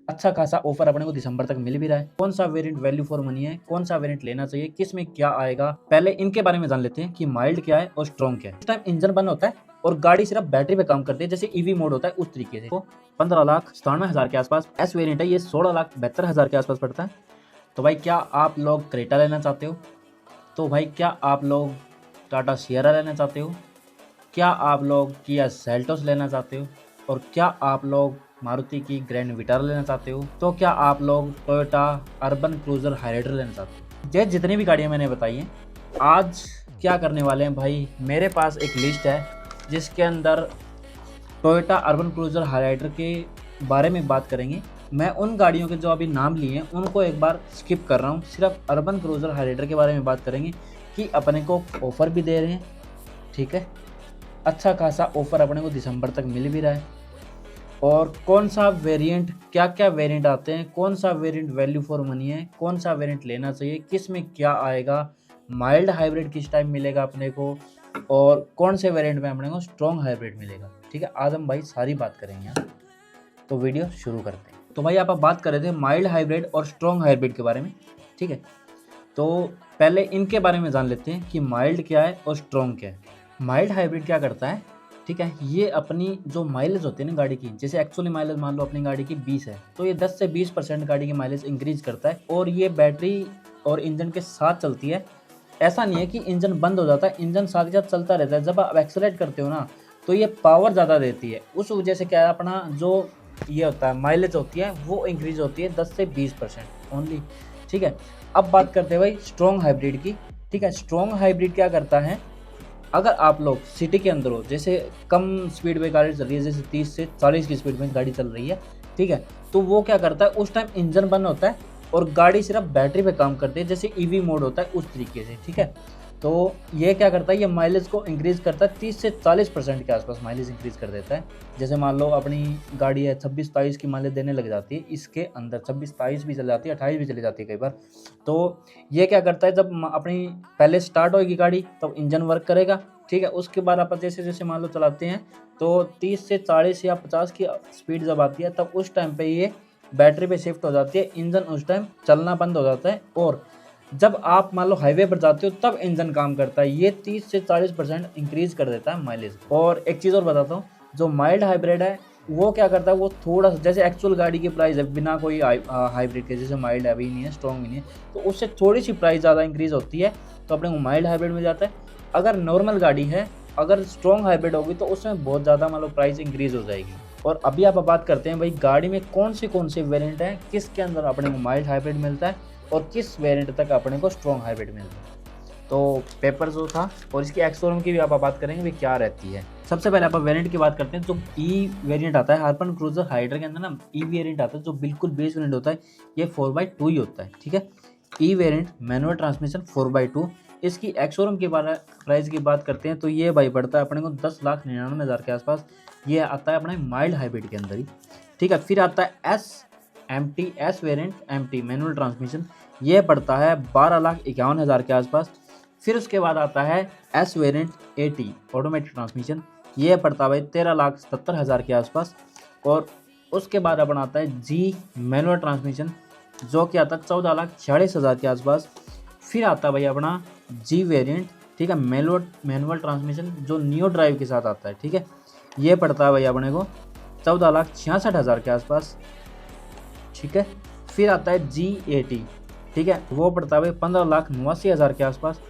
अच्छा खासा ऑफर अपने को दिसंबर तक मिल भी रहा है। कौन सा वेरिएंट वैल्यू फॉर मनी है, कौन सा वेरिएंट लेना चाहिए, किस में क्या आएगा, पहले इनके बारे में जान लेते हैं कि माइल्ड क्या है और स्ट्रॉन्ग क्या है। इस टाइम इंजन बंद होता है और गाड़ी सिर्फ बैटरी पे काम करती है, जैसे ईवी मोड होता है उस तरीके से। तो 15,97,000 के आसपास एस वेरिएंट है, ये 16,72,000 के आसपास पड़ता है। तो भाई क्या आप लोग क्रेटा लेना चाहते हो? तो भाई क्या आप लोग टाटा सियरा लेना चाहते हो? क्या आप लोग किया सेल्टोस लेना चाहते हो? और क्या आप लोग मारुति की ग्रैंड विटारा लेना चाहते हो? तो क्या आप लोग टोयोटा अर्बन क्रूजर हाइराइडर लेना चाहते हो? ये जितनी भी गाड़ियाँ मैंने बताई हैं, आज क्या करने वाले हैं भाई, मेरे पास एक लिस्ट है जिसके अंदर टोयोटा अर्बन क्रूजर हाइराइडर के बारे में बात करेंगे। मैं उन गाड़ियों के जो अभी नाम लिए हैं उनको एक बार स्किप कर रहा हूँ, सिर्फ अर्बन क्रूजर हाइराइडर के बारे में बात करेंगे कि अपने को ऑफ़र भी दे रहे हैं, ठीक है, अच्छा खासा ऑफर अपने को दिसंबर तक मिल भी रहा है। और कौन सा वेरिएंट, क्या क्या वेरिएंट आते हैं, कौन सा वेरिएंट वैल्यू फॉर मनी है, कौन सा वेरिएंट लेना चाहिए, किस में क्या आएगा, माइल्ड हाइब्रिड किस टाइम मिलेगा अपने को, और कौन से वेरिएंट में अपने को स्ट्रॉन्ग हाइब्रिड मिलेगा, ठीक है, आज हम भाई सारी बात करेंगे यहाँ। तो वीडियो शुरू करते हैं। तो भाई आप बात कर रहे थे माइल्ड हाइब्रिड और स्ट्रॉन्ग हाइब्रिड के बारे में, ठीक है। तो पहले इनके बारे में जान लेते हैं कि माइल्ड क्या है और स्ट्रॉन्ग क्या है। माइल्ड हाइब्रिड क्या करता है, ठीक है, ये अपनी जो माइलेज होती है ना गाड़ी की, जैसे एक्चुअली माइलेज मान लो अपनी गाड़ी की 20 है, तो ये 10 से 20% गाड़ी की माइलेज इंक्रीज करता है। और ये बैटरी और इंजन के साथ चलती है। ऐसा नहीं है कि इंजन बंद हो जाता है, इंजन साथ ही साथ चलता रहता है। जब आप एक्सेलरेट करते हो ना तो ये पावर ज़्यादा देती है, उस वजह से क्या है, अपना जो ये होता है माइलेज होती है वो इंक्रीज होती है 10 से 20% ओनली, ठीक है। अब बात करते हैं भाई स्ट्रॉन्ग हाइब्रिड की, ठीक है। स्ट्रॉन्ग हाइब्रिड क्या करता है, अगर आप लोग सिटी के अंदर हो, जैसे कम स्पीड में गाड़ी चल रही है, जैसे 30 से 40 की स्पीड में गाड़ी चल रही है, ठीक है, तो वो क्या करता है, उस टाइम इंजन बंद होता है और गाड़ी सिर्फ बैटरी पे काम करती है, जैसे ईवी मोड होता है उस तरीके से, ठीक है। तो ये क्या करता है, ये माइलेज को इंक्रीज़ करता है, 30 से 40% के आसपास माइलेज इंक्रीज़ कर देता है। जैसे मान लो अपनी गाड़ी है 26-27 की माइलेज देने लग जाती है, इसके अंदर 26-27 भी चल जाती है, 28 भी चली जाती है कई बार। तो ये क्या करता है, जब अपनी पहले स्टार्ट होगी गाड़ी तब इंजन वर्क करेगा, ठीक है। उसके बाद आप जैसे जैसे मान लो चलाते हैं तो 30 से 40 या 50 की स्पीड जब आती है तब उस टाइम पे ये बैटरी पे शिफ्ट हो जाती है, इंजन उस टाइम चलना बंद हो जाता है। और जब आप मान लो हाईवे पर जाते हो तब इंजन काम करता है, ये 30 से 40% इंक्रीज कर देता है माइलेज। और एक चीज़ और बताता हूँ, जो माइल्ड हाइब्रिड है वो क्या करता है, वो थोड़ा सा जैसे एक्चुअल गाड़ी की प्राइस है बिना कोई हाइब्रिड के, जैसे माइल्ड है भी नहीं है, स्ट्रॉन्ग भी नहीं है, तो उससे थोड़ी सी प्राइस ज़्यादा इंक्रीज होती है, तो अपने को माइल्ड हाइब्रिड मिल जाता है। अगर नॉर्मल गाड़ी है, अगर स्ट्रॉन्ग हाइब्रिड होगी तो उसमें बहुत ज़्यादा मान लो प्राइस इंक्रीज हो जाएगी। और अभी आप बात करते हैं भाई गाड़ी में कौन से वेरिएंट हैं, किसके अंदर अपने को माइल्ड हाइब्रिड मिलता है और किस वेरिएंट तक अपने को स्ट्रॉन्ग हाइब्रिड मिलता है। तो पेपर जो था और इसकी एक्सोरूम की भी आप बात करेंगे भी क्या रहती है। सबसे पहले आप वेरिएंट की बात करते हैं, जो ई वेरिएंट आता है अर्बन क्रूजर हाइड्रा के अंदर ना, ई वेरिएंट आता है जो बिल्कुल बेस वेरिएंट होता है, ये 4x2 ही होता है, ठीक है। ई वेरिएंट मैनुअल ट्रांसमिशन 4x2, इसकी एक्सोरूम की प्राइस की बात करते हैं तो ये भाई पड़ता है अपने को 10,99,000 के आसपास। ये आता है अपने माइल्ड हाइब्रिड के अंदर ही, ठीक है। फिर आता है S variant M manual transmission, ये पड़ता है 12,51,000 के आसपास। फिर उसके बाद आता है S variant eighty automatic transmission, ये पड़ता है भाई 13,77,000 के आसपास। और उसके बाद अपन आता है जी मैनुअल ट्रांसमिशन, जो कि आता है 14,46,000 के आसपास। फिर आता है भाई अपना जी वेरिएंट, ठीक है, मैनुअल ट्रांसमिशन जो नियो ड्राइव के साथ आता है, ठीक है, ये पड़ता है भाई अपने को 14,66,000 के आसपास, ठीक है। फिर आता है G80, ठीक है, वो पड़ता है भाई 15,89,000 के आसपास।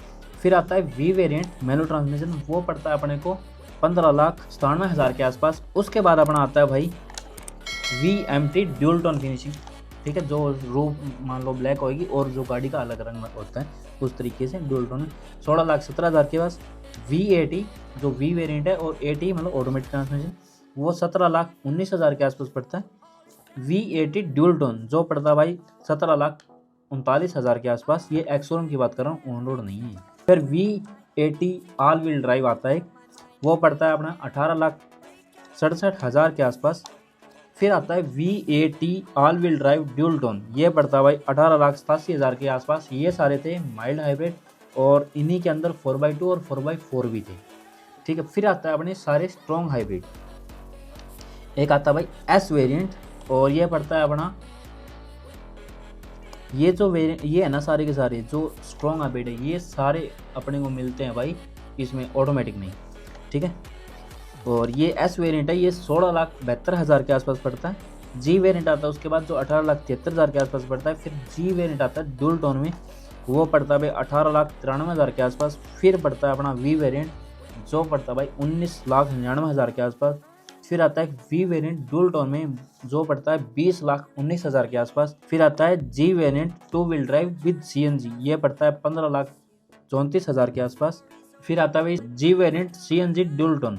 फिर आता है वी वेरिएंट मैनुअल ट्रांसमिशन, वो पड़ता है अपने को 15,97,000 के आसपास। उसके बाद अपना आता है भाई VMT ड्यूल टोन फिनिशिंग, ठीक है, जो रूप मान लो ब्लैक होगी और जो गाड़ी का अलग रंग होता है उस तरीके से ड्यूल टोन, 16,17,000 के पास। V80 जो वी वेरिएंट है और 80 मतलब ऑटोमेटिक ट्रांसमिशन, वो 17,19,000 के आसपास पड़ता है। V80 ड्यूल टोन जो पड़ता है भाई 17,39,000 के आसपास। ये एक्सोरूम की बात कर रहा हूँ, ऑन रोड नहीं है। फिर V80 ऑल व्हील ड्राइव आता है, वो पड़ता है अपना 18,67,000 के आसपास। फिर आता है V80 all wheel drive dual tone, ये पड़ता है भाई 18,87,000 के आसपास। ये सारे थे माइल्ड हाइब्रिड और इन्हीं के अंदर 4x2 और 4x4 भी थे, ठीक है। फिर आता है अपने सारे स्ट्रॉन्ग हाइब्रिड। एक आता है भाई एस वेरिएंट, और ये पड़ता है अपना, ये है ना सारे के सारे जो स्ट्रॉन्ग अपडेट है, ये सारे अपने को मिलते हैं भाई इसमें ऑटोमेटिक नहीं, ठीक है। और ये एस वेरिएंट है, ये 16,72,000 के आसपास पड़ता है। जी वेरिएंट आता है उसके बाद जो 18,73,000 के आसपास पड़ता है। फिर जी वेरिएंट आता है डुअल टोन में, वो पड़ता है भाई 18,93,000 के आसपास। फिर पड़ता है अपना वी वेरिएंट जो पड़ता है भाई 19,99,000 के आसपास। फिर आता है वी वेरिएंट डुअल टोन में जो पड़ता है 20,19,000 के आसपास। फिर आता है G variant 2 wheel drive with CNG, ये पड़ता है 15,34,000 के आसपास। फिर आता है भाई G variant CNG dual tone,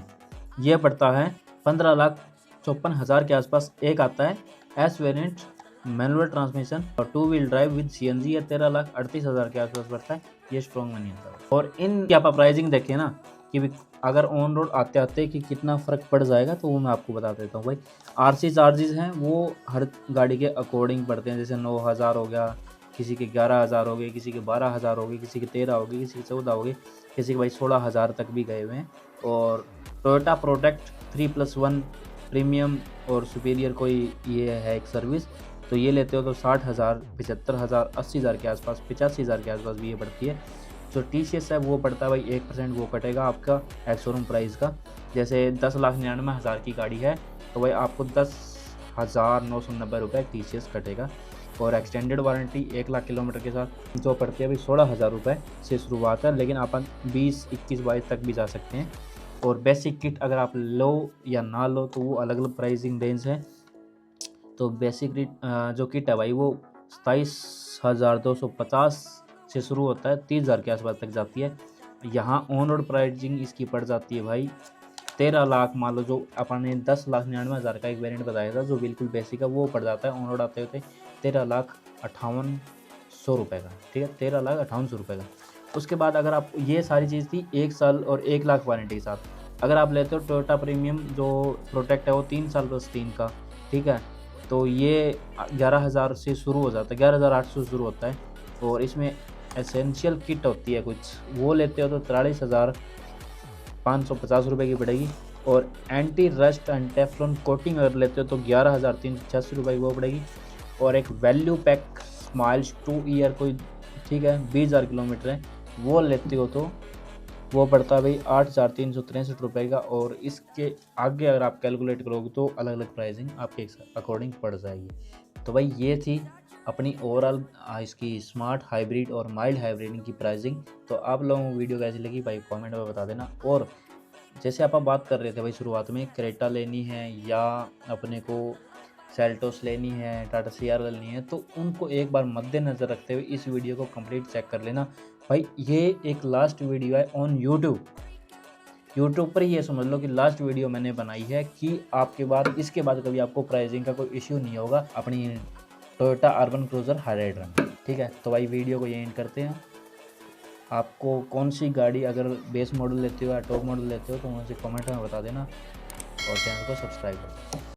ये पड़ता है 15,54,000 के आसपास। एक आता है एस वेरिएंट मैनुअल ट्रांसमिशन और 2 व्हील ड्राइव विद CNG, ये 13,38,000 के आसपास पड़ता है। ये स्ट्रॉन्ग मनी आता है। और इन की आप प्राइसिंग देखें ना कि अगर ऑन रोड आते आते कि कितना फ़र्क पड़ जाएगा, तो वो मैं आपको बता देता हूँ भाई। RC चार्जेस हैं वो हर गाड़ी के अकॉर्डिंग पड़ते हैं, जैसे 9,000 हो गया, किसी के 11,000 हो गए, किसी के 12,000 हो गए, किसी के 13 हो गए, किसी के 14 हो गए, किसी के भाई 16,000 तक भी गए हुए हैं। और टोयोटा प्रोटेक्ट 3+1 प्रीमियम और सुपीरियर कोई ये है एक सर्विस, तो ये लेते हो तो 60,000, 75,000, 80,000 के आसपास, 85,000 के आसपास भी ये पड़ती है। जो TCS है वो पड़ता है भाई 1% वो कटेगा आपका एक्स शोरूम प्राइस का। जैसे 10,99,000 की गाड़ी है तो भाई आपको 10,990 रुपये TCS कटेगा। और एक्सटेंडेड वारंटी 1,00,000 किलोमीटर के साथ जो पड़ती है भाई 16,000 रुपये से शुरुआत है, लेकिन अपन 20, 21, 22 तक भी जा सकते हैं। और बेसिक किट अगर आप लो या ना लो तो वो अलग अलग प्राइसिंग रेंज है। तो बेसिक जो किट है भाई वो 27,250 से शुरू होता है, 30,000 के आसपास तक जाती है। यहाँ ऑन रोड प्राइसिंग इसकी पड़ जाती है भाई 13 लाख। मान लो जो अपन ने 10,99,000 का एक वेरिएंट बताया था जो बिल्कुल बेसिक है, वो पड़ जाता है ऑन रोड आते होते 13,58,100 रुपये का, ठीक है, 13,58,100 रुपये का। उसके बाद अगर आप, ये सारी चीज़ थी 1 साल और 1 लाख वारंटी के साथ। अगर आप लेते हो टोयोटा प्रीमियम जो प्रोटेक्ट है वो 3 साल + 3 का, ठीक है, तो ये 11,000 से शुरू हो जाता है, 11,800 शुरू होता है। और इसमें एसेंशियल किट होती है कुछ, वो लेते हो तो 43,550 रुपये की पड़ेगी। और anti rust and Teflon coating अगर लेते हो तो 11,386 रुपये की वो पड़ेगी। और एक वैल्यू पैक स्माइल्स 2 ईयर कोई, ठीक है, 20,000 किलोमीटर है, वो लेते हो तो वो पड़ता है भाई 8,363 रुपये का। और इसके आगे अगर आप कैलकुलेट करोगे तो अलग अलग प्राइसिंग आपके अकॉर्डिंग पड़ जाएगी। तो भाई ये थी अपनी ओवरऑल इसकी स्मार्ट हाइब्रिड और माइल्ड हाइब्रिड की प्राइसिंग। तो आप लोगों को वीडियो कैसी लगी भाई कमेंट में बता देना। और जैसे आप बात कर रहे थे भाई शुरुआत में, क्रेटा लेनी है या अपने को सेल्टोस लेनी है, टाटा CR लेनी है, तो उनको एक बार मद्देनज़र रखते हुए इस वीडियो को कंप्लीट चेक कर लेना भाई। ये एक लास्ट वीडियो है ऑन यूट्यूब पर, ये समझ लो कि लास्ट वीडियो मैंने बनाई है कि आपके बाद इसके बाद कभी आपको प्राइसिंग का कोई इश्यू नहीं होगा अपनी टोयोटा अर्बन क्रूज़र हाइराइडर में, ठीक है। तो भाई वीडियो को ये एंड करते हैं। आपको कौन सी गाड़ी अगर बेस मॉडल लेते हो या टॉप मॉडल लेते हो तो मुझे कमेंट में बता देना और चैनल को सब्सक्राइब कर देना।